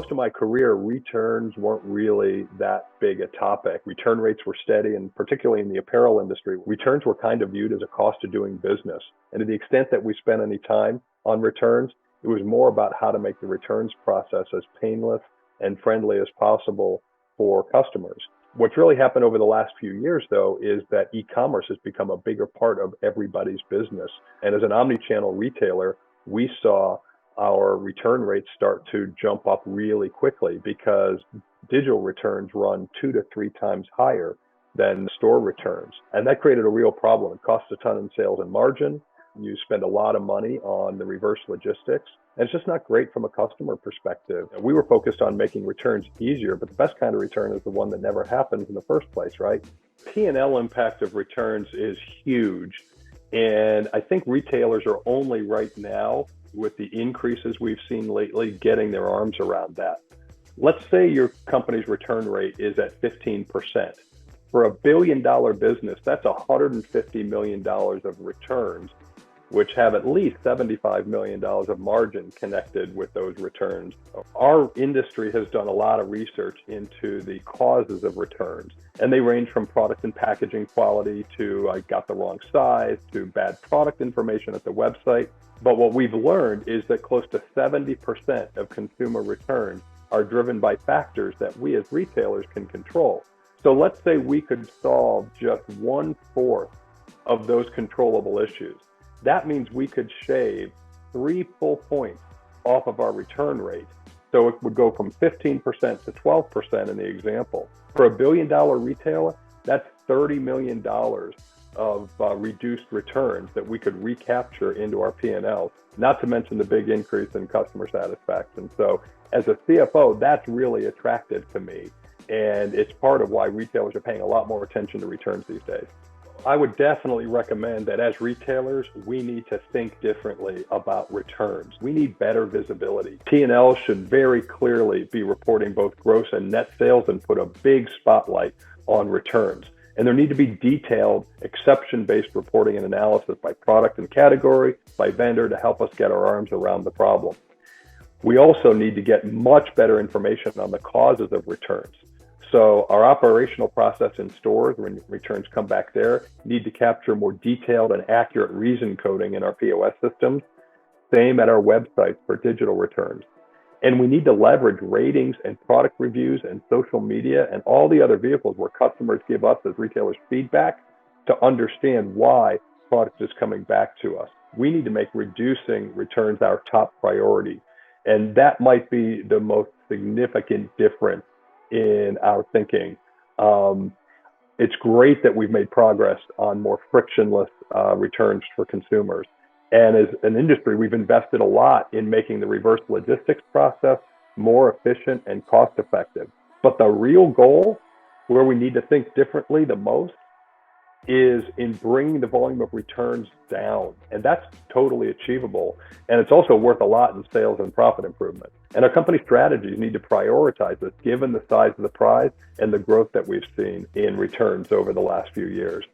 most of my career, returns weren't really that big a topic. Return rates were steady, and particularly in the apparel industry, returns were kind of viewed as a cost of doing business. And to the extent that we spent any time on returns, it was more about how to make the returns process as painless and friendly as possible for customers. What's really happened over the last few years, though, is that e-commerce has become a bigger part of everybody's business. And as an omni-channel retailer, we saw our return rates start to jump up really quickly because digital returns run 2 to 3 times higher than store returns. And that created a real problem. It costs a ton in sales and margin. You spend a lot of money on the reverse logistics. And it's just not great from a customer perspective. We were focused on making returns easier, but the best kind of return is the one that never happens in the first place, right? P&L impact of returns is huge. And I think retailers are only right now, with the increases we've seen lately, getting their arms around that. Let's say your company's return rate is at 15%. For a $1 billion business, that's $150 million of returns, which have at least $75 million of margin connected with those returns. Our industry has done a lot of research into the causes of returns, and they range from product and packaging quality to I got the wrong size to bad product information at the website. But what we've learned is that close to 70% of consumer returns are driven by factors that we as retailers can control. So let's say we could solve just 1/4 of those controllable issues. That means we could shave 3 full points off of our return rate. So it would go from 15% to 12% in the example. For a $1 billion retailer, that's $30 million of reduced returns that we could recapture into our P&L, not to mention the big increase in customer satisfaction. So as a CFO, that's really attractive to me. And it's part of why retailers are paying a lot more attention to returns these days. I would definitely recommend that as retailers, we need to think differently about returns. We need better visibility. P&L should very clearly be reporting both gross and net sales and put a big spotlight on returns. And there need to be detailed, exception-based reporting and analysis by product and category, by vendor, to help us get our arms around the problem. We also need to get much better information on the causes of returns. So our operational process in stores, when returns come back there, need to capture more detailed and accurate reason coding in our POS systems. Same at our websites for digital returns. And we need to leverage ratings and product reviews and social media and all the other vehicles where customers give us as retailers feedback to understand why product is coming back to us. We need to make reducing returns our top priority. And that might be the most significant difference in our thinking. It's great that we've made progress on more frictionless returns for consumers. And as an industry, we've invested a lot in making the reverse logistics process more efficient and cost effective. But the real goal, where we need to think differently the most, is in bringing the volume of returns down. And that's totally achievable. And it's also worth a lot in sales and profit improvement. And our company strategies need to prioritize this given the size of the prize and the growth that we've seen in returns over the last few years.